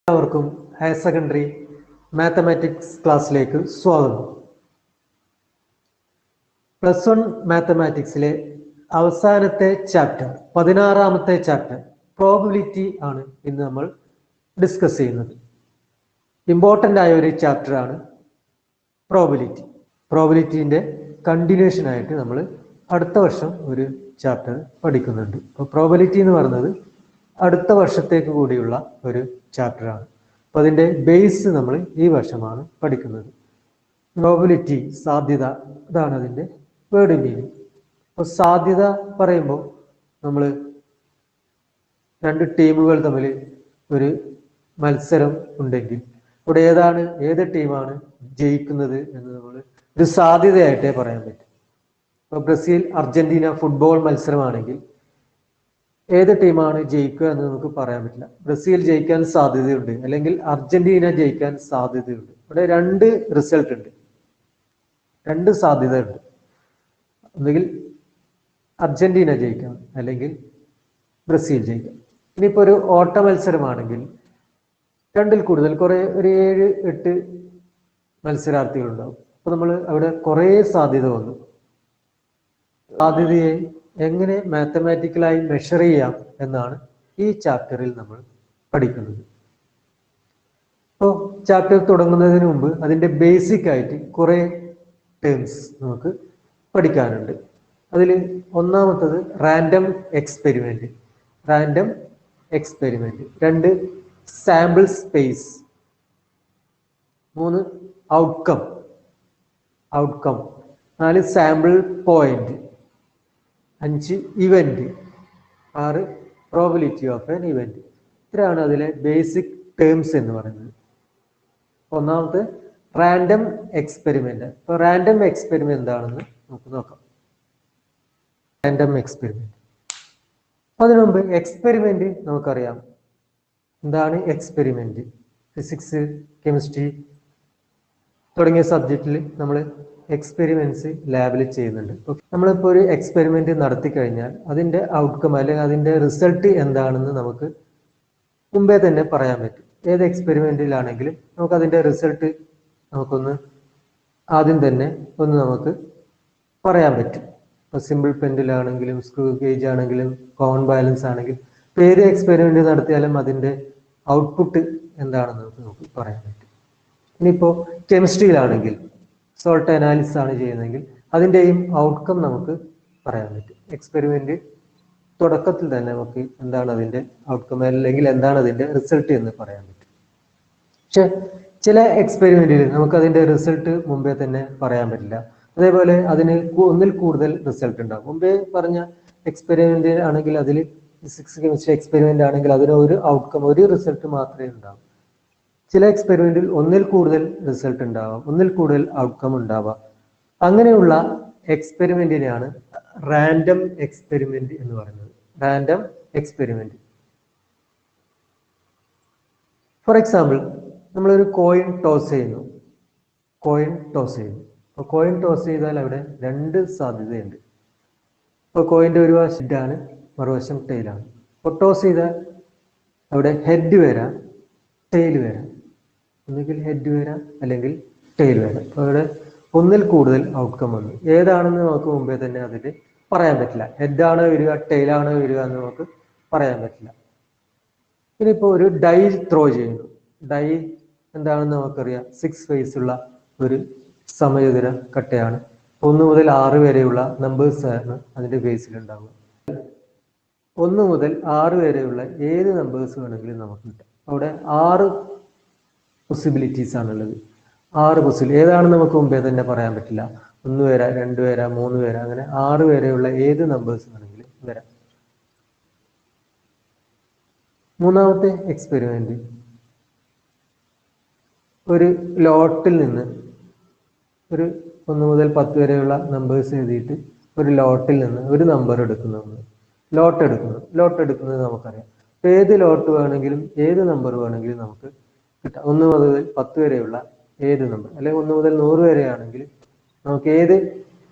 എല്ലാവർക്കും higher secondary mathematics ക്ലാസ്സിലേക്ക് സ്വാഗതം. +1 മാത്തമാറ്റിക്സിലെ അവസാനത്തെ ചാപ്റ്റർ 16ാമത്തെ ചാപ്റ്റർ പ്രോബബിലിറ്റി ആണ് ഇന്ന് നമ്മൾ ഡിസ്കസ് ചെയ്യുന്നത്. ഇമ്പോർട്ടൻ്റ് ആയ ഒരു ചാപ്റ്ററാണ് പ്രോബബിലിറ്റി. പ്രോബബിലിറ്റിൻ്റെ കണ്ടിന്യൂഷൻ ആയിട്ട് നമ്മൾ അടുത്ത വർഷം ഒരു ചാപ്റ്റർ പഠിക്കുന്നുണ്ട്. അപ്പോൾ പ്രോബബിലിറ്റി എന്ന് പറയുന്നത് അടുത്ത വർഷത്തേക്ക് കൂടിയുള്ള ഒരു ചാപ്റ്ററാണ്. അപ്പോൾ അതിൻ്റെ ബേസ് നമ്മൾ ഈ വർഷമാണ് പഠിക്കുന്നത്. പ്രോബബിലിറ്റി, സാധ്യത, അതാണ് അതിൻ്റെ വേർഡ് മീനിങ്. അപ്പോൾ സാധ്യത പറയുമ്പോൾ നമ്മൾ രണ്ട് ടീമുകൾ തമ്മിൽ ഒരു മത്സരം ഉണ്ടെങ്കിൽ ഇവിടെ ഏത് ടീമാണ് ജയിക്കുന്നത് എന്ന് നമ്മൾ ഒരു സാധ്യതയായിട്ടേ പറയാൻ പറ്റും. ഇപ്പോൾ ബ്രസീൽ അർജന്റീന ഫുട്ബോൾ മത്സരമാണെങ്കിൽ ഏത് ടീമാണ് ജയിക്കുക എന്ന് നമുക്ക് പറയാൻ പറ്റില്ല. ബ്രസീൽ ജയിക്കാൻ സാധ്യതയുണ്ട്, അല്ലെങ്കിൽ അർജന്റീന ജയിക്കാൻ സാധ്യതയുണ്ട്. ഇവിടെ രണ്ട് റിസൾട്ട് ഉണ്ട്, രണ്ട് സാധ്യത ഉണ്ട്. ഒന്നുകിൽ അർജന്റീന ജയിക്കാം, അല്ലെങ്കിൽ ബ്രസീൽ ജയിക്കാം. ഇനിയിപ്പോൾ ഒരു ഓട്ട മത്സരമാണെങ്കിൽ രണ്ടിൽ കൂടുതൽ ഒരു 7-8 മത്സരാർത്ഥികളുണ്ടാവും. അപ്പോൾ നമ്മൾ അവിടെ കുറേ സാധ്യത വന്നു. സാധ്യതയെ എങ്ങനെ മാത്തമാറ്റിക്കലായി മെഷർ ചെയ്യാം എന്നാണ് ഈ ചാപ്റ്ററിൽ നമ്മൾ പഠിക്കുന്നത്. അപ്പോൾ ചാപ്റ്റർ തുടങ്ങുന്നതിന് മുമ്പ് അതിൻ്റെ ബേസിക് ആയിട്ട് കുറേ ടേംസ് നമുക്ക് പഠിക്കാനുണ്ട്. അതിൽ ഒന്നാമത്തത് random experiment. Random experiment. 2 sample space. 3 outcome. 4 sample point. 5 event. 6 probability of an event. ഇത്രയാണ് അതിലെ ബേസിക് ടേംസ് എന്ന് പറയുന്നത്. ഒന്നാമത്തെ റാൻഡം എക്സ്പെരിമെന്റ്. ഇപ്പോൾ റാൻഡം എക്സ്പെരിമെന്റ് എന്താണെന്ന് നമുക്ക് നോക്കാം. Random experiment. അതിനു മുമ്പ് എക്സ്പെരിമെന്റ് നമുക്കറിയാം. എന്താണ് എക്സ്പെരിമെന്റ്? ഫിസിക്സ്, കെമിസ്ട്രി തുടങ്ങിയ സബ്ജക്റ്റിൽ നമ്മൾ എക്സ്പെരിമെന്റ്സ് ലാബിൽ ചെയ്യുന്നുണ്ട്. നമ്മളിപ്പോൾ ഒരു എക്സ്പെരിമെന്റ് നടത്തി കഴിഞ്ഞാൽ അതിൻ്റെ ഔട്ട്കം അല്ലെങ്കിൽ അതിൻ്റെ റിസൾട്ട് എന്താണെന്ന് നമുക്ക് മുമ്പേ തന്നെ പറയാൻ പറ്റും. ഏത് എക്സ്പെരിമെന്റിലാണെങ്കിലും നമുക്ക് അതിൻ്റെ റിസൾട്ട് നമുക്കൊന്ന് ആദ്യം തന്നെ നമുക്ക് പറയാൻ പറ്റും. ഇപ്പോൾ സിമ്പിൾ പെൻഡിലാണെങ്കിലും സ്ക്രൂ ഗേജ് ആണെങ്കിലും കോൺ ബാലൻസ് ആണെങ്കിലും ഏത് എക്സ്പെരിമെന്റ് നടത്തിയാലും അതിൻ്റെ ഔട്ട്പുട്ട് എന്താണെന്ന് നമുക്ക് പറയാൻ പറ്റും. ഇനിയിപ്പോൾ കെമിസ്ട്രിയിലാണെങ്കിൽ സോൾട്ട് അനാലിസിസ് ആണ് ചെയ്യുന്നതെങ്കിൽ അതിൻ്റെയും ഔട്ട്കം നമുക്ക് പറയാൻ പറ്റും. എക്സ്പെരിമെന്റ് തുടക്കത്തിൽ തന്നെ നമുക്ക് എന്താണ് അതിൻ്റെ ഔട്ട്കം അല്ലെങ്കിൽ എന്താണ് അതിൻ്റെ റിസൾട്ട് എന്ന് പറയാൻ പറ്റും. പക്ഷെ ചില എക്സ്പെരിമെന്റിൽ നമുക്ക് അതിൻ്റെ റിസൾട്ട് മുമ്പേ തന്നെ പറയാൻ പറ്റില്ല. അതേപോലെ അതിന് ഒന്നിൽ കൂടുതൽ റിസൾട്ട് ഉണ്ടാകും. മുമ്പേ പറഞ്ഞ എക്സ്പെരിമെന്റ് ആണെങ്കിൽ അതിൽ ഫിസിക്സ് കെമിസ്ട്രി എക്സ്പെരിമെന്റ് ആണെങ്കിൽ അതിന് ഒരു ഔട്ട്കം, ഒരു റിസൾട്ട് മാത്രമേ ഉണ്ടാവൂ. ചില എക്സ്പെരിമെന്റിൽ ഒന്നിൽ കൂടുതൽ റിസൾട്ട് ഉണ്ടാവാം, ഒന്നിൽ കൂടുതൽ ഔട്ട്കം ഉണ്ടാവാം. അങ്ങനെയുള്ള എക്സ്പെരിമെന്റിനെയാണ് റാൻഡം എക്സ്പെരിമെന്റ് എന്ന് പറയുന്നത്. Random experiment. ഫോർ എക്സാമ്പിൾ, നമ്മളൊരു കോയിൻ ടോസ് ചെയ്യുന്നു. അപ്പോൾ കോയിൻ ടോസ് ചെയ്താൽ അവിടെ 2 സാധ്യതയുണ്ട്. ഇപ്പോൾ കോയിൻ്റെ ഒരു വശം ഹെഡാണ്, മറുവശം ടെയിലാണ്. അപ്പോൾ ടോസ് ചെയ്താൽ അവിടെ ഹെഡ് വരാം, ടെയിൽ വരാം. ഒന്നുകിൽ ഹെഡ് വരാം, അല്ലെങ്കിൽ ടെയിൽ വരാം. അപ്പോൾ അവിടെ ഒന്നിൽ കൂടുതൽ ഔട്ട്കം വന്നു. ഏതാണെന്ന് നമുക്ക് മുമ്പേ തന്നെ അതിൽ പറയാൻ പറ്റില്ല. ഹെഡാണോ വരിക, ടെയിലാണോ വരിക എന്ന് നമുക്ക് പറയാൻ പറ്റില്ല. ഇനിയിപ്പോൾ ഒരു ഡൈ ത്രോ ചെയ്യുന്നു. ഡൈ എന്താണെന്ന് നമുക്കറിയാം. 6 ഫേസ് ഉള്ള ഒരു സമചതുര കട്ടയാണ്. 1 മുതൽ 6 വരെയുള്ള നമ്പേഴ്സ് ആണ് അതിൻ്റെ ബേസിൽ ഉണ്ടാവുക. 1 മുതൽ 6 വരെയുള്ള ഏത് നമ്പേഴ്സ് വേണമെങ്കിലും നമുക്ക് കിട്ടും. അവിടെ 6 പോസിബിലിറ്റീസ് ആണുള്ളത്. 6 പോസിബിലിറ്റി ഏതാണെന്ന് നമുക്ക് മുമ്പേ തന്നെ പറയാൻ പറ്റില്ല. 1 വരാം, 2 വരാം, 3 വരാം, അങ്ങനെ 6 വരെയുള്ള ഏത് നമ്പേഴ്സ് വേണമെങ്കിലും വരാം. മൂന്നാമത്തെ എക്സ്പെരിമെന്റ്, ഒരു ലോട്ടിൽ നിന്ന് ഒരു 1 മുതൽ 10 വരെയുള്ള നമ്പേഴ്സ് എഴുതിയിട്ട് ഒരു ലോട്ടിൽ നിന്ന് ഒരു നമ്പർ എടുക്കുന്നു. ലോട്ട് എടുക്കുന്നത് നമുക്കറിയാം. ഏത് ലോട്ട് വേണമെങ്കിലും ഏത് നമ്പർ വേണമെങ്കിലും നമുക്ക് കിട്ടാം. 1 മുതൽ 10 വരെയുള്ള ഏത് നമ്പർ, അല്ലെങ്കിൽ 1 മുതൽ 100 വരെയാണെങ്കിൽ നമുക്ക് ഏത്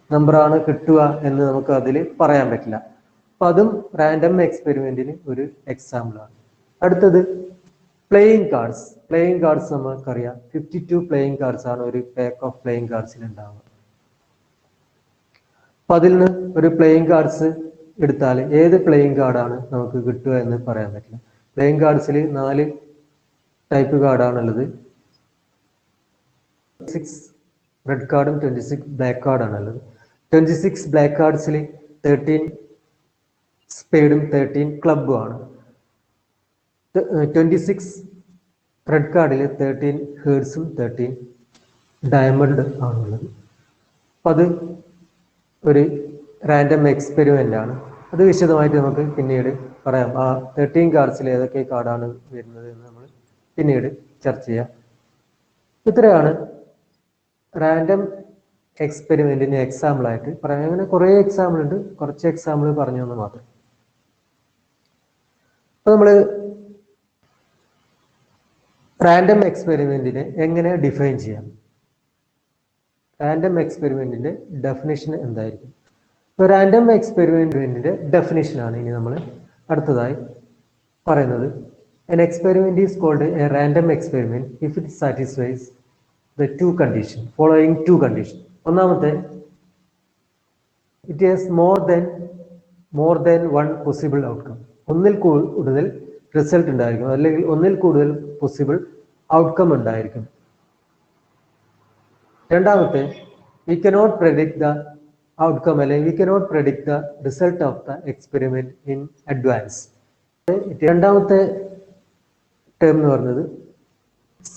നമ്പറാണ് കിട്ടുക എന്ന് നമുക്ക് അതിൽ പറയാൻ പറ്റില്ല. അപ്പം അതും റാൻഡം എക്സ്പെരിമെന്റിന് ഒരു എക്സാമ്പിളാണ്. അടുത്തത് പ്ലേയിങ് കാർഡ്സ് നമുക്കറിയാം 52 പ്ലേയിങ് കാർഡ്സ് ആണ് ഒരു പാക്ക് ഓഫ് പ്ലേയിങ് കാർഡ്സിൽ ഉണ്ടാവുക. അപ്പൊ അതിൽ നിന്ന് ഒരു പ്ലേയിങ് കാർഡ്സ് എടുത്താൽ ഏത് പ്ലേയിങ് കാർഡാണ് നമുക്ക് കിട്ടുക എന്ന് പറയാൻ പറ്റില്ല. പ്ലേയിങ് കാർഡ്സിൽ 4 ടൈപ്പ് കാർഡാണുള്ളത്. 26 റെഡ് കാർഡും 26 ബ്ലാക്ക് കാർഡാണുള്ളത്. 26 ബ്ലാക്ക് കാർഡ്സിൽ 13 സ്പേഡും 13 ക്ലബും ആണ്. 26 റെഡ് കാർഡിൽ 13 ഹേർട്സും 13 ഡയമണ്ട് ആണുള്ളത്. അപ്പം അത് ഒരു റാൻഡം എക്സ്പെരിമെൻ്റ് ആണ്. അത് വിശദമായിട്ട് നമുക്ക് പിന്നീട് പറയാം. ആ 13 കാർഡ്സിൽ ഏതൊക്കെ കാർഡാണ് വരുന്നത് എന്ന് നമ്മൾ പിന്നീട് ചർച്ച ചെയ്യാം. ഇത്രയാണ് റാൻഡം എക്സ്പെരിമെൻറ്റിന് എക്സാമ്പിളായിട്ട് പറയാം. അങ്ങനെ കുറേ എക്സാമ്പിൾ ഉണ്ട്, കുറച്ച് എക്സാമ്പിൾ പറഞ്ഞു എന്ന് മാത്രം. അപ്പോൾ നമ്മൾ റാൻഡം എക്സ്പെരിമെൻറ്റിനെ എങ്ങനെ ഡിഫൈൻ ചെയ്യാം? റാൻഡം എക്സ്പെരിമെൻറ്റിൻ്റെ ഡെഫിനിഷൻ എന്തായിരിക്കും? ഇപ്പോൾ റാൻഡം എക്സ്പെരിമെൻറ്റിൻ്റെ ഡെഫിനിഷനാണ് ഇനി നമ്മൾ അടുത്തതായി പറയുന്നത്. An experiment is called a random experiment if it satisfies the following two conditions. ഒന്നാമത്തെ, it has more than one possible outcome. ഒന്നിൽ കൂടുതൽ റിസൾട്ട് ഉണ്ടായിരിക്കും, അല്ലെങ്കിൽ ഒന്നിൽ കൂടുതൽ പോസിബിൾ ഔട്ട്കം ഉണ്ടായിരിക്കും. രണ്ടാമത്തെ, we cannot predict the outcome, അല്ലെങ്കിൽ we cannot predict the result of the experiment in advance. രണ്ടാമത്തെ ടേം എന്ന് പറയുന്നത്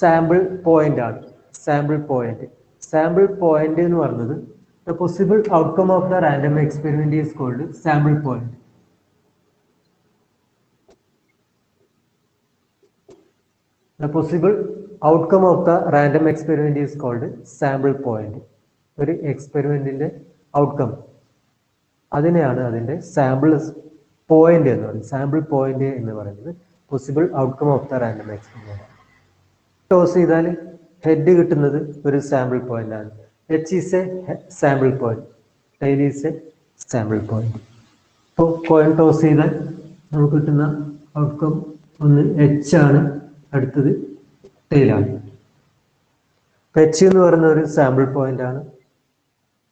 സാമ്പിൾ പോയിന്റ് ആണ്. സാമ്പിൾ പോയിന്റ് എന്ന് പറയുന്നത് the possible outcome of the random experiment is called sample point. The possible outcome of the random experiment is called sample point. ഒരു എക്സ്പെരിമെന്റിന്റെ outcome അതിനെയാണ് അതിന്റെ sample point എന്ന് പറയുന്നത്. സാമ്പിൾ പോയിന്റ് എന്ന് പറയുന്നത് possible outcome of the random experiment. Toss ചെയ്താൽ head കിട്ടുന്നത് ഒരു സാമ്പിൾ പോയിന്റ് ആണ്. H is a sample point, tail is a sample point. ഇപ്പോൾ കോയിൻ ടോസ് ചെയ്താൽ നമുക്ക് കിട്ടുന്ന ഔട്ട്കം ഒന്ന് എച്ച് ആണ്, അടുത്തത് ടൈലാണ്. എച്ച് എന്ന് പറയുന്ന ഒരു സാമ്പിൾ പോയിന്റ് ആണ്,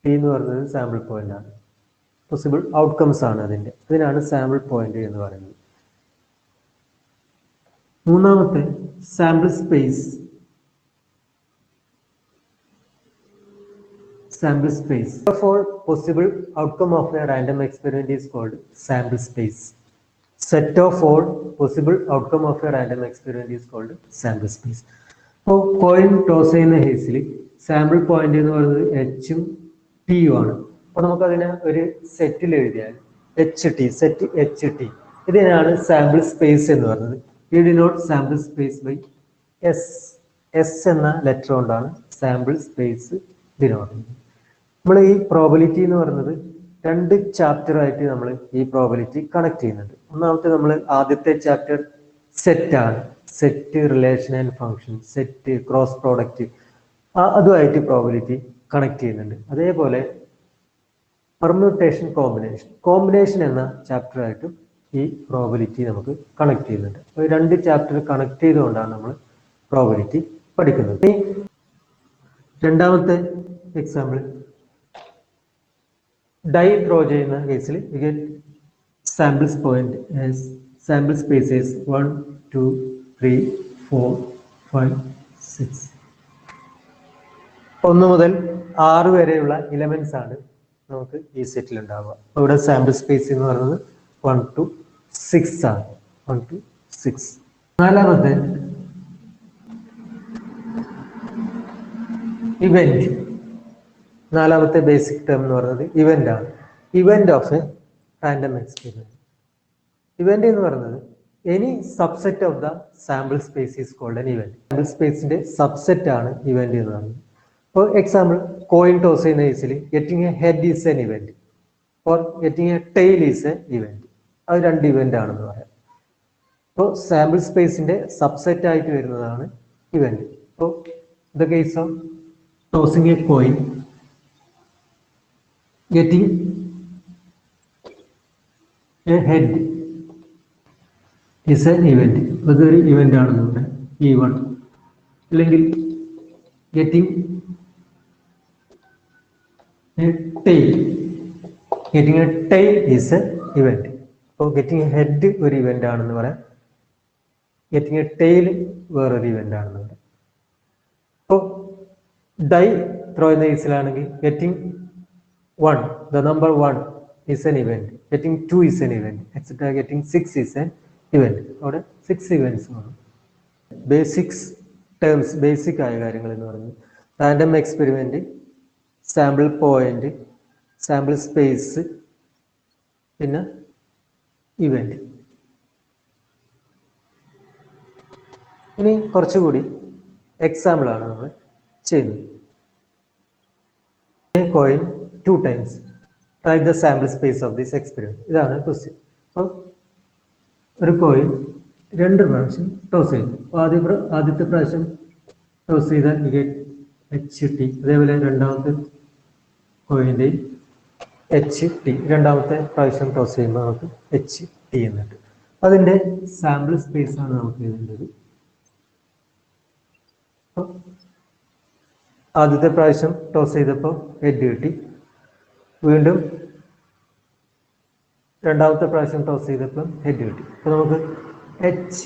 ടി എന്ന് പറയുന്നത് സാമ്പിൾ പോയിന്റ് ആണ്. പോസിബിൾ ഔട്ട്കംസ് ആണ് അതിനാണ് സാമ്പിൾ പോയിന്റ് എന്ന് പറയുന്നത്. മൂന്നാമത്തെ sample space. For possible outcome of a random experiment is called sample space. Set of all possible outcome of a random experiment is called sample space. അപ്പോൾ coin toss ചെയ്യുന്ന കേസിൽ sample point എന്ന് പറയുന്നത് എച്ചും ടിയും ആണ്. അപ്പോൾ നമുക്കതിനെ ഒരു സെറ്റിൽ എഴുതിയാൽ സെറ്റ് എച്ച് ടി, ഇതിനാണ് സാമ്പിൾ സ്പേസ് എന്ന് പറയുന്നത്. We denote sample space by S എന്ന ലെറ്റർ കൊണ്ടാണ് സാമ്പിൾ സ്പേസ് ഡിനോട്ട് ചെയ്യുന്നത്. നമ്മൾ ഈ പ്രോബിലിറ്റി എന്ന് പറയുന്നത് 2 ചാപ്റ്റർ ആയിട്ട് നമ്മൾ ഈ പ്രോബിലിറ്റി കണക്ട് ചെയ്യുന്നുണ്ട്. ഒന്നാമത്തെ നമ്മൾ ആദ്യത്തെ ചാപ്റ്റർ സെറ്റ് ആണ്. Set, relation and function, set, cross product, അതുമായിട്ട് പ്രോബിലിറ്റി കണക്ട് ചെയ്യുന്നുണ്ട്. അതേപോലെ പെർമ്യൂട്ടേഷൻ, കോമ്പിനേഷൻ എന്ന ചാപ്റ്റർ ആയിട്ടും ഈ പ്രോബിലിറ്റി നമുക്ക് കണക്ട് ചെയ്യുന്നുണ്ട്. അപ്പോൾ 2 ചാപ്റ്റർ കണക്ട് ചെയ്തുകൊണ്ടാണ് നമ്മൾ പ്രോബിലിറ്റി പഠിക്കുന്നത്. ഇനി രണ്ടാമത്തെ എക്സാമ്പിൾ, ഡൈ ഡ്രോ ചെയ്യുന്ന കേസിൽ സാമ്പിൾസ് പോയിന്റ് സാമ്പിൾ സ്പേസസ് 1 2 3 4 5 6. 1 മുതൽ 6 വരെയുള്ള എലമെന്റ്സ് ആണ് നമുക്ക് ഈ സെറ്റിൽ ഉണ്ടാവുക. ഇവിടെ സാമ്പിൾ സ്പേസ് എന്ന് പറയുന്നത് 1 to 6 ആണ്. 1 to 6. നാലാമത്തെ ഇവന്റ്. നാലാമത്തെ ബേസിക് ടേം എന്ന് പറയുന്നത് ഇവന്റ് ആണ്. Event of a random experiment. Event എന്ന് പറയുന്നത് any subset of the sample space is called an event. Sample സ്പേസിന്റെ സബ്സെറ്റ് ആണ് ഇവന്റ് എന്ന് പറയുന്നത്. ഫോർ എക്സാമ്പിൾ, കോയിൻ ടോസ് ചെയ്യുന്ന കേസിൽ getting a head is an event, or getting a tail is a event. അത് 2 event ആണെന്ന് പറയാം. അപ്പോൾ സാമ്പിൾ സ്പേസിന്റെ സബ്സെറ്റ് ആയിട്ട് വരുന്നതാണ് ഇവന്റ്. അപ്പോൾ the case of tossing A coin, getting a head is an event. അതൊരു ഇവന്റ് ആണെന്ന് പറയാം. E1 അല്ലെങ്കിൽ getting a tail. Getting a tail is an event. അപ്പോൾ getting a head ഒരു ഇവന്റ് ആണെന്ന് പറയാം. Getting a tail വേറൊരു ഇവന്റ് ആണെന്ന് പറയാം. അപ്പോൾ die ത്രോ എന്ന കേസിലാണെങ്കിൽ getting 1, the number 1 is an event. Getting 2 is an event. Etc. Getting 6 is an event. അവിടെ 6 events ആണ്. ബേസിക്സ് ടേംസ്, ബേസിക് ആയ കാര്യങ്ങൾ എന്ന് പറയുന്നത് random experiment, sample point, sample space, പിന്നെ ഇവന്റ്. ഇനി കുറച്ചുകൂടി എക്സാമ്പിൾ ആണ് നമ്മൾ ചെയ്യുന്നത്. Coin 2 times. Write the sample space of this experiment. ഇതാണ് ക്വസ്റ്റ്യൻ. അപ്പോൾ ഒരു കോയിൻ 2 പ്രാവശ്യം ടോസ് ചെയ്തു. ആദ്യത്തെ പ്രാവശ്യം ടോസ് ചെയ്താൽ HT. അതേപോലെ രണ്ടാമത്തെ കോയിൻ്റെ HT. രണ്ടാമത്തെ പ്രാവശ്യം ടോസ് ചെയ്യുമ്പോൾ നമുക്ക് HT എന്നുണ്ട്. അതിൻ്റെ സാമ്പിൾ സ്പേസ് ആണ് നമുക്ക് എഴുതേണ്ടത്. ആദ്യത്തെ പ്രാവശ്യം ടോസ് ചെയ്തപ്പോൾ ഹെഡ് കിട്ടി. വീണ്ടും രണ്ടാമത്തെ പ്രാവശ്യം ടോസ് ചെയ്തപ്പോൾ ഹെഡ് കിട്ടി. അപ്പോൾ നമുക്ക് H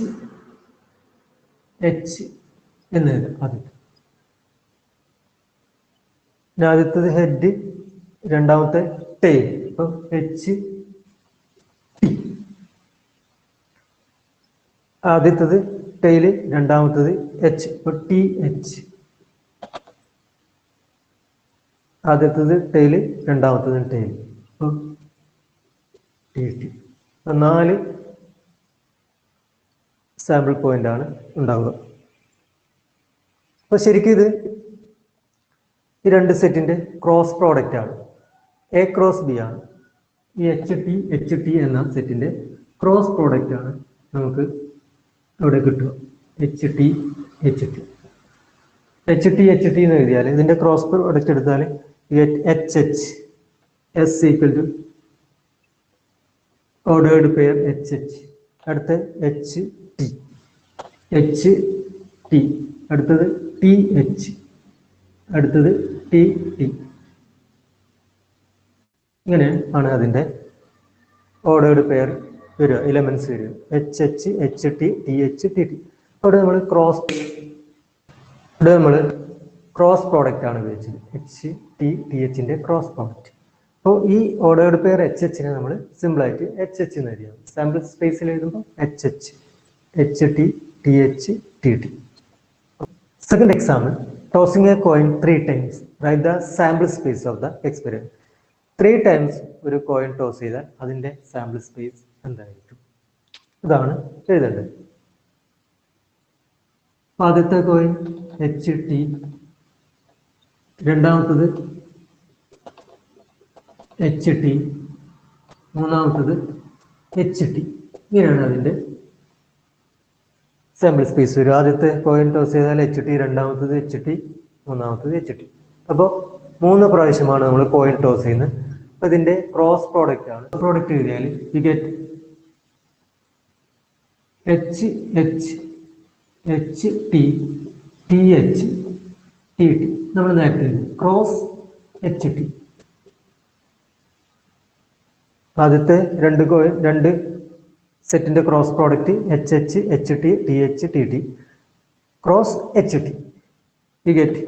എന്ന് എഴുതാം. ആദ്യത്തത് ഹെഡ്, രണ്ടാമത്തെ ടെയിൽ. അപ്പം HT. ആദ്യത്തത് ടെയില്, രണ്ടാമത്തത് H. ഇപ്പൊ TH. ആദ്യത്തത് ടെയില്, രണ്ടാമത്തത് ടെയിൽ. അപ്പോൾ TT. 4 സാമ്പിൾ പോയിന്റ് ആണ് ഉണ്ടാവുക. അപ്പൊ ശരിക്കും ഇത് ഈ രണ്ട് സെറ്റിന്റെ ക്രോസ് പ്രോഡക്റ്റ് ആണ്. A ക്രോസ് B ആണ്. ഈ HT എന്ന സെറ്റിന്റെ ക്രോസ് പ്രോഡക്റ്റ് ആണ് നമുക്ക് ഇവിടെ കിട്ടുക. HT എന്ന് എഴുതിയാൽ ഇതിന്റെ ക്രോസ് പ്രോഡക്റ്റ് എടുത്താൽ HH S equal to ordered pair HH. അടുത്ത HT. അടുത്തത് TH. അടുത്തത് TT. ഇങ്ങനെ ആണ് അതിന്റെ ഓർഡേർഡ് പെയർ വരിക, എലമെന്റ്സ് വരിക. HH, HT, TH, TT. അവിടെ നമ്മൾ ക്രോസ് പ്രോഡക്റ്റ് ആണ് ഉപയോഗിച്ചത്. HT-TH cross product. അപ്പോൾ ഈ ഓർഡേർഡ് പെയർ HH-നെ നമ്മൾ സിമ്പിൾ ആയിട്ട് HH എന്ന് എഴുതിയാൽ സാമ്പിൾ സ്പേസിൽ എഴുതുമ്പോൾ HH, HT, TH, TT. Second example, tossing a coin 3 times. Write the sample space of the experiment. 3 times ഒരു കോയിൻ ടോസ് ചെയ്താൽ അതിന്റെ സാമ്പിൾ സ്പേസ് എന്തായിരിക്കും? ഇതാണ് എഴുതേണ്ടത്. ആദ്യത്തെ കോയിൻ HT, രണ്ടാമത്തത് HT, മൂന്നാമത്തത് HT. ഇങ്ങനെയാണ് അതിന്റെ സാമ്പിൾ സ്പേസ് വരും. ആദ്യത്തെ കോയിൻ ടോസ് ചെയ്താൽ HT, രണ്ടാമത്തത് HT, മൂന്നാമത്തത് HT. അപ്പോൾ 3 പ്രാവശ്യമാണ് നമ്മൾ കോയിൻ ടോസ് ചെയ്യുന്നത്. അപ്പൊ ഇതിന്റെ ക്രോസ് പ്രോഡക്റ്റ് ആണ്. പ്രോഡക്റ്റ് എഴുതിയാൽ you get HT, TH, TT. നമ്മൾ നേരത്തെ ക്രോസ് HT. ആദ്യത്തെ രണ്ട് സെറ്റിന്റെ cross product HH, HT, TH, TT. Cross HT. You get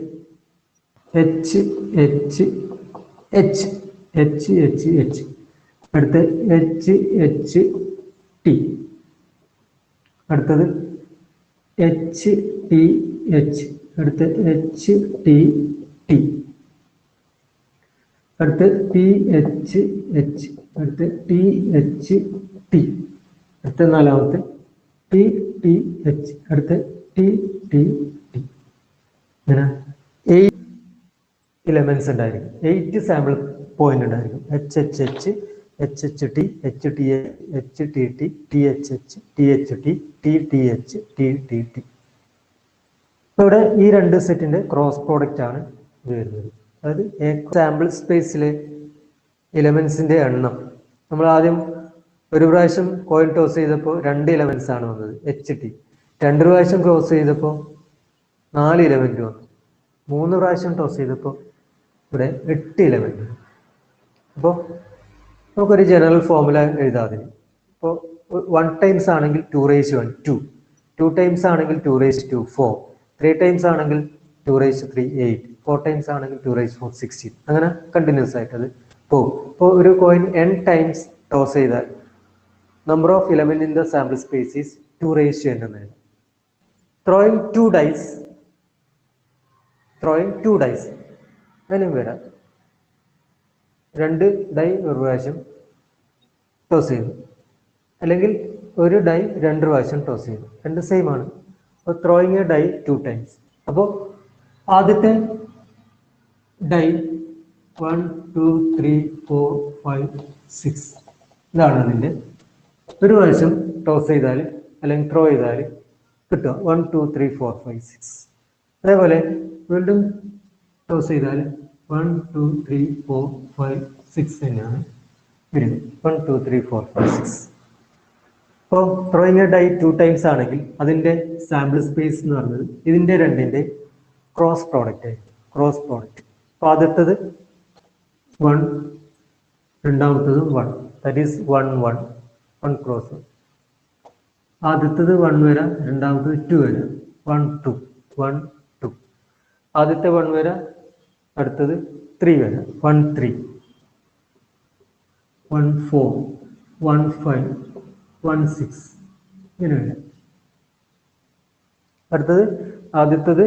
HH, അടുത്ത HT. അടുത്തത് HTH. അടുത്ത HTT. അടുത്ത THH. അടുത്ത THT. അടുത്ത നാലാമത്തെ TTH. അടുത്ത TTT. ഇങ്ങനെ 8 എലമെന്റ്സ് ഉണ്ടായിരിക്കും. 8 സാമ്പിൾ പോയിന്റ് ഉണ്ടായിരിക്കും. HHH, HHT, HTH, HTT, THH, THT, TTH, TTT. ഇവിടെ ഈ രണ്ട് സെറ്റിന്റെ ക്രോസ് പ്രോഡക്റ്റ് ആണ് വരുന്നത്. അതായത് സാമ്പിൾ സ്പേസിലെ എലമെന്റ്സിന്റെ എണ്ണം നമ്മൾ ആദ്യം ഒരു പ്രാവശ്യം കോയിൻ ടോസ് ചെയ്തപ്പോൾ 2 ഇലമെന്റ്സ് ആണ് വന്നത്, HT. 2 പ്രാവശ്യം ടോസ് ചെയ്തപ്പോൾ 4 ഇലമെന്റ് വന്നു. 3 പ്രാവശ്യം ടോസ് ചെയ്തപ്പോൾ ഇവിടെ 8 ഇലമെന്റ്. അപ്പോൾ നമുക്കൊരു ജനറൽ ഫോർമുല എഴുതാം അതിന്. ഇപ്പോൾ 1 ടൈംസ് ആണെങ്കിൽ 2^1 2, 2 ടൈംസ് ആണെങ്കിൽ 2^2 4, 3 ടൈംസ് ആണെങ്കിൽ 2^3 8, 4 ടൈംസ് ആണെങ്കിൽ 2^4 16. അങ്ങനെ കണ്ടിന്യൂസ് ആയിട്ട് അത് പോകും. ഇപ്പോൾ ഒരു കോയിൻ n ടൈംസ് ടോസ് ചെയ്താൽ number of element in the sample space is 2^n എന്നാണ്. ത്രോയിങ് 2 ഡൈസ് അതിനും വരാം. 2 ഡൈ ഒരു പ്രാവശ്യം ടോസ് ചെയ്തു, അല്ലെങ്കിൽ ഒരു ഡൈ 2 പ്രാവശ്യം ടോസ് ചെയ്തു, രണ്ട് സെയിം ആണ്. അപ്പോൾ ത്രോയിങ് എ ഡൈ 2 ടൈംസ്. അപ്പോൾ ആദ്യത്തെ ഡൈ 1 2 3 4 5 6 ഇതാണ് അതിൻ്റെ. ഒരു പ്രാവശ്യം ടോസ് ചെയ്താൽ അല്ലെങ്കിൽ ത്രോ ചെയ്താൽ കിട്ടുക 1 2 3 4 5 6. അതേപോലെ വീണ്ടും ടോസ് ചെയ്താൽ 1 2 3 4 5 6 തന്നെയാണ് വരുന്നത്. 1 2 3 4 5 6. അപ്പോൾ ത്രോയിങ് എ ഡൈ 2 ടൈംസ് ആണെങ്കിൽ അതിൻ്റെ സാമ്പിൾ സ്പേസ് എന്ന് പറയുന്നത് ഇതിൻ്റെ രണ്ടിൻ്റെ ക്രോസ് പ്രോഡക്റ്റ് ആയിരിക്കും. Cross product. അപ്പോൾ ആദ്യത്തത് 1, രണ്ടാമത്തതും 1, ദാറ്റ് ഈസ് 1 1 1 ക്രോസ്. ആദ്യത്തത് 1 വരാം, രണ്ടാമത്തത് 2 വരാം, 1 2 1 2. ആദ്യത്തെ 1 വരാം, അടുത്തത് 3 വരാം, 1 3 1 4 1 5 1 6 ഇങ്ങനെ വരാം. അടുത്തത് ആദ്യത്തത്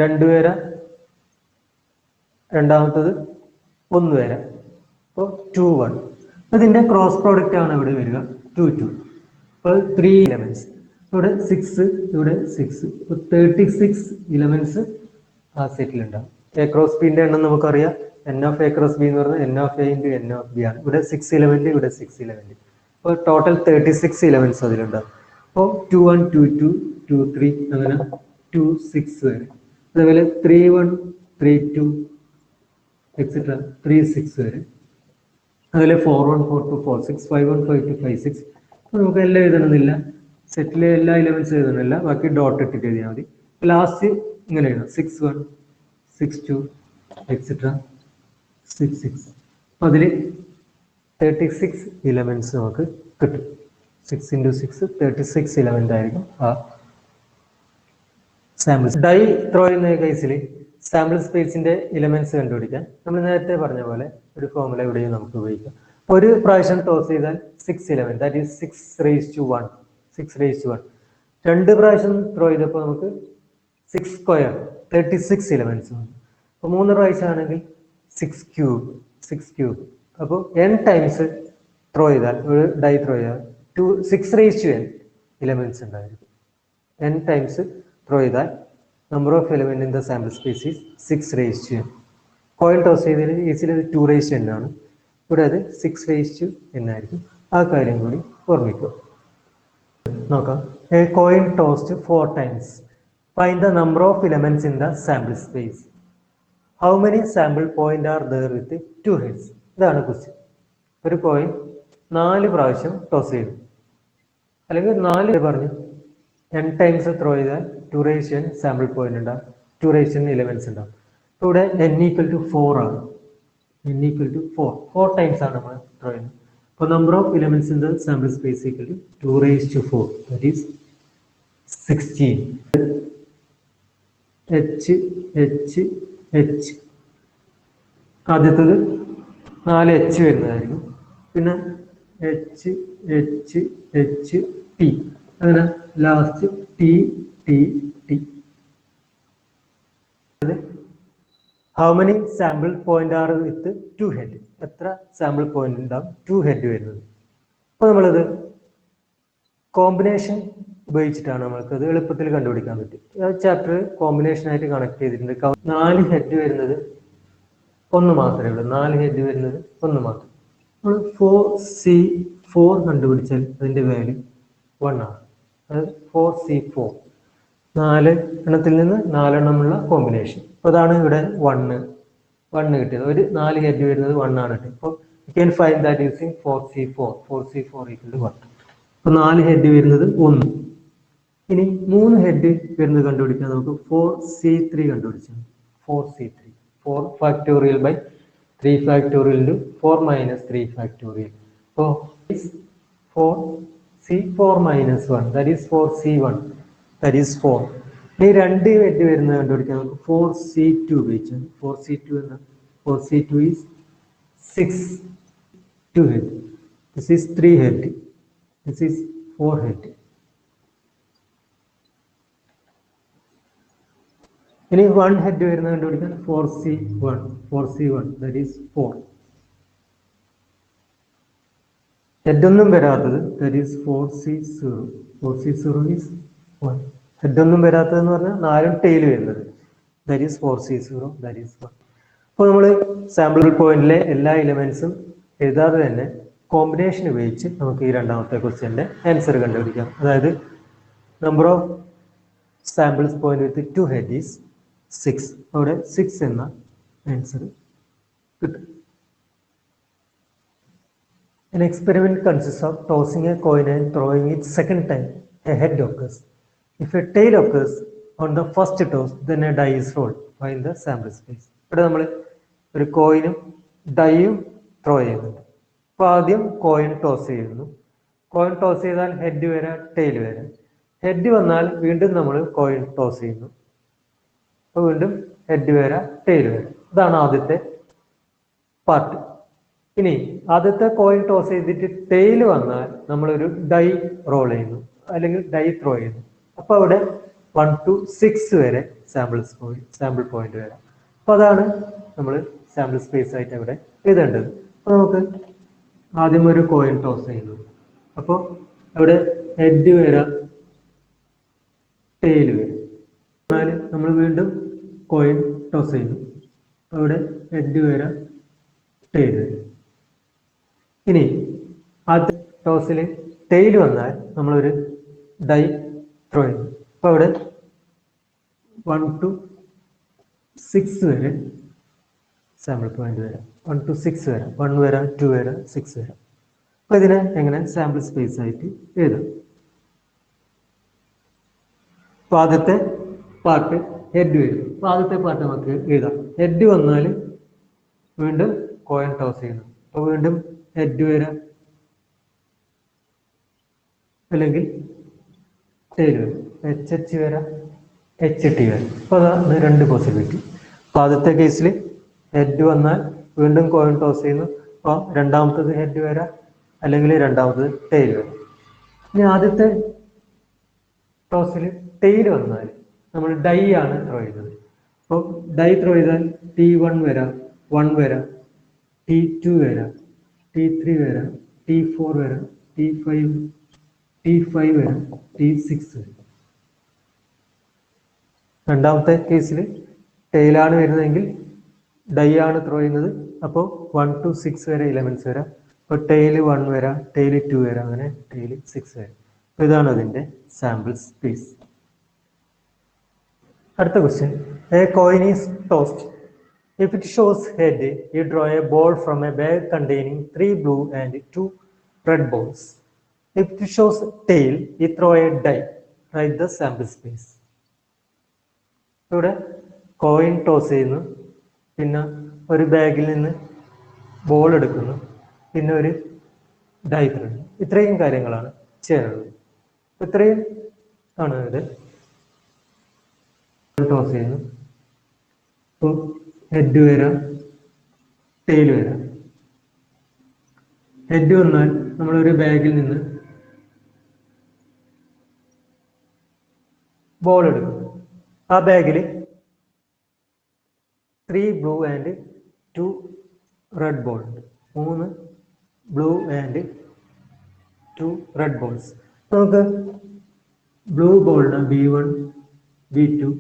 2 വരാം, രണ്ടാമത്തത് 1 വരാം. അപ്പോൾ 2 1. അതിൻ്റെ ക്രോസ് പ്രോഡക്റ്റ് ആണ് ഇവിടെ വരിക 2 2. അപ്പോൾ 3 ഇലമെന്റ്സ്. ഇവിടെ 6, ഇവിടെ 6. ഇപ്പോൾ 36 ഇലമെന്റ്സ് ആ സെറ്റിലുണ്ടാവും. എ ക്രോസ് ബിന്റെ എണ്ണം നമുക്കറിയാം. n of A cross B എന്ന് പറഞ്ഞാൽ n of A into n of B ആണ്. ഇവിടെ 6 ഇലമെന്റ്, ഇവിടെ 6 ഇലമെന്റ്. അപ്പോൾ ടോട്ടൽ 36 ഇലമെന്റ്സ് അതിലുണ്ടാവും. അപ്പോൾ 2 1 2 2 2 3 അങ്ങനെ 2 6 വരെ. അതേപോലെ 3 1 3 2 എക്സെട്ര 3 6 വരെ. അതുപോലെ 4 1 4 2 4 6 5 1 5 2 5 6. നമുക്ക് എല്ലാം എഴുതണമെന്നില്ല, സെറ്റിലെ എല്ലാ ഇലമെന്റ്സ് എഴുതണമെന്നില്ല, ബാക്കി ഡോട്ട് ഇട്ടിട്ട് എഴുതിയാൽ മതി. ലാസ്റ്റ് ഇങ്ങനെ എഴുതാം 6 1 6 2 എക്സെട്ര 6 6. അപ്പോൾ അതിൽ 36 ഇലമെന്റ്സ് നമുക്ക് കിട്ടും. 6 × 6 36 ഇലമെന്റ് ആയിരിക്കും ആ സാമ്പിൾ. ഡൈ ത്രോ ചെയ്യുന്ന കേസിൽ സാമ്പിൾ സ്പേസിന്റെ ഇലമെന്റ്സ് കണ്ടുപിടിക്കാൻ നമ്മൾ നേരത്തെ പറഞ്ഞ പോലെ ഒരു ഫോർമുല ഇവിടെയും നമുക്ക് ഉപയോഗിക്കാം. ഒരു പ്രാവശ്യം ടോസ് ചെയ്താൽ 6 ഇലമെന്റ്, ദാറ്റ് ഈസ് 6^1 6^1. 2 പ്രാവശ്യം ത്രോ ചെയ്തപ്പോൾ നമുക്ക് 6 സ്ക്വയർ 36 ഇലമെന്റ്സ് ഉണ്ട്. അപ്പോൾ 3 പ്രാവശ്യം ആണെങ്കിൽ 6 ക്യൂബ്. അപ്പോൾ n ടൈംസ് ത്രോ ചെയ്താൽ, ഒരു ഡൈ ത്രോ ചെയ്താൽ 6^n ഇലമെന്റ്സ് ഉണ്ടായിരിക്കും. n ടൈംസ് ത്രോ ചെയ്താൽ number of element in the sample space is 6^n. Coin toss ചെയ്തതിൽ ഈസിൽ 2^n ആണ്. ഇവിടെ അത് 6^n ആയിരിക്കും. ആ കാര്യം കൂടി ഓർമ്മിക്കുക. നോക്കാം. A coin tossed 4 times. Find the number of elements in the sample space. How many sample point are there with 2 heads? ഇതാണ് ക്വസ്റ്റ്യൻ. ഒരു കോയിൻ 4 പ്രാവശ്യം ടോസ് ചെയ്തു, അല്ലെങ്കിൽ 4 പറഞ്ഞു n ടൈംസ് ത്രോ ചെയ്താൽ 2^n സാമ്പിൾ പോയിന്റ് ഉണ്ടാവും, 2^n ഇലമെന്റ്സ് ഉണ്ടാവും. അപ്പോൾ ഇവിടെ n = 4 ആണ്. n = 4 ടൈംസ് ആണ് നമ്മൾ ത്രോ ചെയ്യുന്നത്. അപ്പോൾ number of elements in the sample space = 2^4, that is 16. H ആദ്യത്തത് 4H വരുന്നതായിരിക്കും. പിന്നെ H T, അങ്ങനെ last T. How many sample point are with 2 head? എത്ര സാമ്പിൾ പോയിന്റ് ഉണ്ടാവും 2 ഹെഡ് വരുന്നത്? അപ്പോൾ നമ്മളത് കോമ്പിനേഷൻ ഉപയോഗിച്ചിട്ടാണ് നമ്മൾക്കത് എളുപ്പത്തിൽ കണ്ടുപിടിക്കാൻ പറ്റും. ചാപ്റ്റർ കോമ്പിനേഷൻ ആയിട്ട് കണക്ട് ചെയ്തിട്ടുണ്ട്. 4 ഹെഡ് വരുന്നത് 1 മാത്രമേ ഉള്ളൂ. 4 ഹെഡ് വരുന്നത് 1 മാത്രം. നമ്മൾ 4C4 കണ്ടുപിടിച്ചാൽ അതിൻ്റെ വാല്യൂ 1 ആണ്. അതായത് 4C4, 4 എണ്ണത്തിൽ നിന്ന് 4 എണ്ണമുള്ള കോമ്പിനേഷൻ. അപ്പോൾ അതാണ് ഇവിടെ 1 കിട്ടിയത്. ഒരു 4 ഹെഡ് വരുന്നത് 1 ആണ് കിട്ടിയത്. അപ്പോൾ You can find that using 4C4. 4C4 equal to what? അപ്പോൾ 4 ഹെഡ് വരുന്നത് 1. ഇനി 3 ഹെഡ് വരുന്നത് കണ്ടുപിടിക്കാൻ നമുക്ക് 4C3 കണ്ടുപിടിച്ചാൽ 4C3. 4 factorial by 3 factorial into 4 minus 3 factorial. So it's 4C4 minus 1. That is 4C1. That is 4. ഈ 2 ഹെഡ് വരുന്നത് കണ്ടുപിടിക്കാൻ നമുക്ക് 4C2 ഉപയോഗിച്ചാൽ 4C2 എന്ന 4C2 is 6 2 head. This is 3 head. This is 4 head. ഇനി 1 head വരുന്നത് കണ്ടുപിടിക്കാൻ 4C1. 4C1 that is 4. Head ഒന്നും വരാത്തത് that is 4C0. 4C0 is 1. Head ഒന്നും വരാത്തതെന്ന് പറഞ്ഞാൽ 4 ടെയിൽ വരുന്നത് that is 4C0 that is 1. അപ്പോൾ നമ്മൾ സാമ്പിൾ പോയിന്റിലെ എല്ലാ എലിമെന്റ്സും എഴുതാതെ തന്നെ കോമ്പിനേഷൻ ഉപയോഗിച്ച് നമുക്ക് ഈ രണ്ടാമത്തെ ക്വസ്റ്റ്യൻ്റെ ആൻസർ കണ്ടുപിടിക്കാം. അതായത് number of samples point with 2 head is 6. അവിടെ 6 എന്ന ആൻസർ കിട്ടും. An experiment consists of tossing a coin and throwing it second time. A head occurs. If a tail occurs on the first toss, then a die is rolled. Find the sample space. ഇവിടെ നമ്മൾ ഒരു കോയിനും ഡൈയും throw ചെയ്യുന്നുണ്ട്. അപ്പോൾ ആദ്യം coin toss ചെയ്യുന്നു. Coin toss ചെയ്താൽ head വരാം tail വരാം. ഹെഡ് വന്നാൽ വീണ്ടും നമ്മൾ കോയിൻ ടോസ് ചെയ്യുന്നു. അപ്പോൾ വീണ്ടും ഹെഡ് വരാം ടെയിൽ വരാം. ഇതാണ് ആദ്യത്തെ പാർട്ട്. ഇനി ആദ്യത്തെ കോയിൻ ടോസ് ചെയ്തിട്ട് ടെയിൽ വന്നാൽ നമ്മളൊരു ഡൈ റോൾ ചെയ്യുന്നു അല്ലെങ്കിൽ ഡൈ ത്രോ ചെയ്യുന്നു. അപ്പോൾ അവിടെ 1 to 6 വരെ സാമ്പിൾ പോയിന്റ് വരാം. അപ്പോൾ അതാണ് നമ്മൾ സാമ്പിൾ സ്പേസ് ആയിട്ട് അവിടെ എഴുതേണ്ടത്. അപ്പോൾ നമുക്ക് ആദ്യം ഒരു കോയിൻ ടോസ് ചെയ്യുന്നു. അപ്പോൾ അവിടെ ഹെഡ് വരാം ടെയിൽ വരും. എന്നാൽ നമ്മൾ വീണ്ടും കോയിൻ ടോസ് ചെയ്യുന്നു. അവിടെ ഹെഡ് വരാം ടെയിൽ വരും. ഇനി ആദ്യ ടോസിൽ ടെയിൽ വന്നാൽ നമ്മളൊരു ഡൈ ത്രോ ചെയ്യുന്നു. അപ്പോൾ അവിടെ 1 to 6 വരെ സാമ്പിൾ പോയിന്റ് വരാം. 1 to 6 വരാം. 1 വരാം 2 വരാം 6 വരാം. അപ്പോൾ ഇതിനെ എങ്ങനെ സാമ്പിൾ സ്പേസ് ആയിട്ട് എഴുതാം. അപ്പോൾ ആദ്യത്തെ പാർട്ട് ഹെഡ് വരും. അപ്പോൾ ആദ്യത്തെ പാർട്ട് നമുക്ക് എഴുതാം. ഹെഡ് വന്നാൽ വീണ്ടും കോയിൻ ടോസ് ചെയ്യുന്നു. അപ്പോൾ വീണ്ടും ഹെഡ് വരാം അല്ലെങ്കിൽ ടെയിൽ വരാം. HH വരാം HT വരാം. അപ്പോൾ അതാണ് 2 പോസിബിലിറ്റി. അപ്പോൾ ആദ്യത്തെ കേസിൽ ഹെഡ് വന്നാൽ വീണ്ടും കോയിൻ ടോസ് ചെയ്യുന്നു. അപ്പോൾ രണ്ടാമത്തത് ഹെഡ് വരാം അല്ലെങ്കിൽ രണ്ടാമത്തത് ടെയിൽ വരാം. ഇനി ആദ്യത്തെ ടോസിൽ ടെയിൽ വന്നാൽ നമ്മൾ ഡൈ ആണ് ത്രോ ചെയ്യുന്നത്. അപ്പോൾ ഡൈ ത്രോ ചെയ്താൽ T1 വരാം 1 വരാം T2 വരാം T3 വരാം T4 വരാം T5 വരാം T6 വരാം. രണ്ടാമത്തെ കേസിൽ ടെയിലാണ് വരുന്നതെങ്കിൽ ഡൈ ആണ് ത്രോ ചെയ്യുന്നത്. അപ്പോൾ 1 to 6 വരെ എലമെന്റ്സ് വരാം. അപ്പോൾ ടെയിൽ 1 വരാം ടെയിൽ 2 വരാം അങ്ങനെ ടെയിൽ 6 വരാം. അപ്പോൾ ഇതാണ് അതിൻ്റെ സാമ്പിൾ സ്പേസ്. അടുത്ത question. A coin is tossed. If it shows head, you draw a ball from a bag containing 3 blue and 2 red balls. If it shows tail, you throw a die. Write the sample space. ഇവിടെ coin toss ചെയ്യുന്നു, പിന്നെ ഒരു ബാഗിൽ നിന്ന് ball എടുക്കുന്നു, പിന്നെ ഒരു dye throw. ഇത്രയും കാര്യങ്ങളാണ് ചെയ്യാനുള്ളത്. ഇത്രയും ആണ് ഇത്. ടോസ് ചെയ്യുന്നു. അപ്പോൾ ഹെഡ് വരാം ടെയിൽ വരാം. ഹെഡ് വന്നാൽ നമ്മളൊരു ബാഗിൽ നിന്ന് ബോൾ എടുക്കുന്നു. ആ ബാഗിൽ 3 ബ്ലൂ ആൻഡ് 2 റെഡ് ബോൾ ഉണ്ട്. 3 ബ്ലൂ ആൻഡ് 2 റെഡ് ബോൾസ്. നമുക്ക് ബ്ലൂ ബോളിന് B1 B2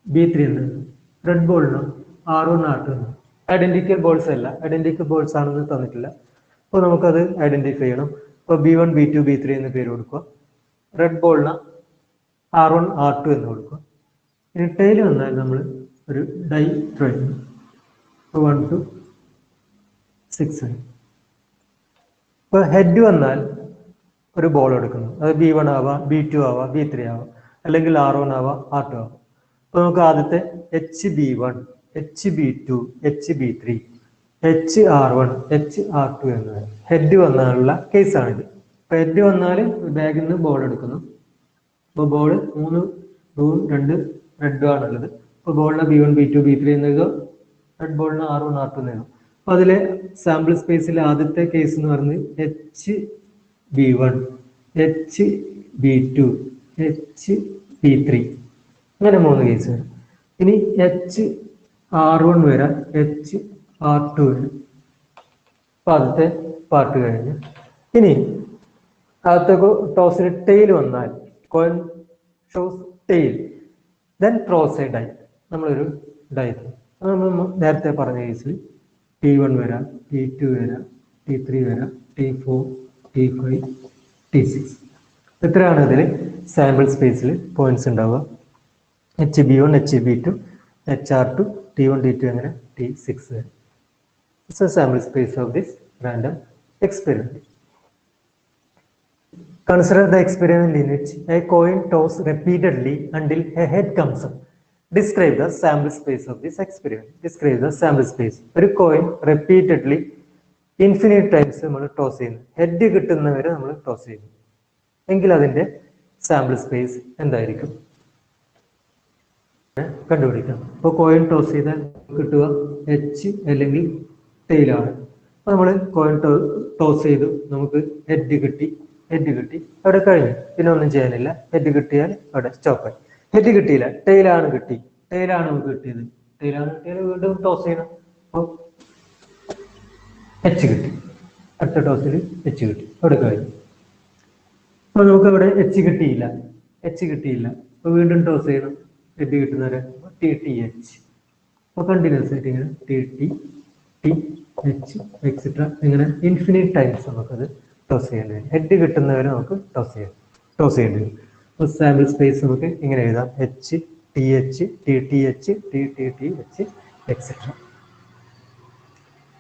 B3 ഉണ്ട്. റെഡ് ബോളിന് R1 R2 ഉണ്ട്. ഐഡന്റിക്കൽ ബോൾസ് അല്ല, ഐഡന്റിക്കൽ ബോൾസ് ആണെന്ന് തന്നിട്ടില്ല. അപ്പോൾ നമുക്കത് ഐഡന്റിഫൈ ചെയ്യണം. അപ്പോൾ B1 B2 B3 എന്ന് പേര് കൊടുക്കുക. റെഡ് ബോളിന് R1 R2 എന്ന് കൊടുക്കുക. ഇനി ടെയിൽ വന്നാൽ നമ്മൾ ഒരു ഡൈ ത്രോ ചെയ്യുന്നു. അപ്പോൾ 1 to 6 ആണ്. ഇപ്പോൾ ഹെഡ് വന്നാൽ ഒരു ബോൾ എടുക്കുന്നു, അത് B1 ആവാം, B2 ആവാം, B3 ആവാം, അല്ലെങ്കിൽ R1 ആവാം, R2 ആവാം. അപ്പോൾ നമുക്ക് ആദ്യത്തെ HB1, HB2, HB3, HR1, HR2 എന്നത് ഹെഡ് വന്നാലുള്ള കേസാണിത്. ഇപ്പൊ ഹെഡ് വന്നാൽ ബാഗിൽ നിന്ന് ബോൾ എടുക്കുന്നു. അപ്പോൾ ബോൾ 3 ബ്ലൂവും 2 റെഡും ആണുള്ളത്. അപ്പോൾ ബോളിന് B1, B2, B3 എന്നത് റെഡ് ബോളിന് R1, R2 എന്നു. അപ്പൊ അതിലെ സാമ്പിൾ സ്പേസിലെ ആദ്യത്തെ കേസ് എന്ന് പറയുന്നത് HB1, HB2, HB3, അങ്ങനെ 3 കേസ് വരും. ഇനി HR1 വരാം, HR2 വരും. അപ്പൊ ആദ്യത്തെ പാർട്ട് കഴിഞ്ഞു. ഇനി ആദ്യത്തെ ടോസിൽ ടെയിൽ വന്നാൽ coin shows tail, then throws a die. നമ്മളൊരു ഡൈ, നമ്മൾ നേരത്തെ പറഞ്ഞ കേസിൽ T1 വരാം, T2 വരാം, T3 വരാം, T4, T5, T6. ഇത്രയാണ് ഇതിൽ സാമ്പിൾ സ്പേസിൽ പോയിന്റ്സ് ഉണ്ടാവുക. HB1, HB2, HR2, T1, T2 അങ്ങനെ T6 വരെ. It's a sample space of this random experiment. Consider the experiment in which a coin toss repeatedly until a head comes up. Describe the sample space of this experiment. Describe the sample space. ഒരു coin repeatedly infinite times നമ്മൾ toss ചെയ്യുന്നു, head കിട്ടുന്നവരെ നമ്മൾ toss ചെയ്യുന്നു എങ്കിൽ അതിന്റെ sample space എന്തായിരിക്കും കണ്ടുപിടിക്കാം. അപ്പോൾ കോയിൻ ടോസ് ചെയ്താൽ കിട്ടുക H അല്ലെങ്കിൽ ടെയിലാണ്. അപ്പോൾ നമ്മൾ കോയിൻ ടോസ് ചെയ്തു, നമുക്ക് ഹെഡ് കിട്ടി, അവിടെ കഴിഞ്ഞു, പിന്നെ ഒന്നും ചെയ്യാനില്ല. ഹെഡ് കിട്ടിയാൽ അവിടെ സ്റ്റോപ്പായി. ഹെഡ് കിട്ടിയില്ല, ടെയിലാണ് നമുക്ക് കിട്ടിയത്. വീണ്ടും ടോസ് ചെയ്യണം. അപ്പോൾ H കിട്ടി, അടുത്ത ടോസിൽ H കിട്ടി, അവിടെ കഴിഞ്ഞു. അപ്പോൾ നമുക്ക് അവിടെ H കിട്ടിയില്ല. അപ്പോൾ വീണ്ടും ടോസ് ചെയ്യണം, ഹെഡ് കിട്ടുന്നവരെ TTH. അപ്പോൾ കണ്ടിന്യൂസ് ആയിട്ട് ഇങ്ങനെ TH എക്സെട്ര ഇങ്ങനെ ഇൻഫിനിറ്റ് ടൈംസ് നമുക്കത് ടോസ് ചെയ്യേണ്ടി വരും. ഹെഡ് കിട്ടുന്നവരെ നമുക്ക് ടോസ് ചെയ്യേണ്ടി വരും. അപ്പോൾ സാമ്പിൾ സ്പേസ് നമുക്ക് ഇങ്ങനെ എഴുതാം: H, TH, TTH, TTTH, etcetera.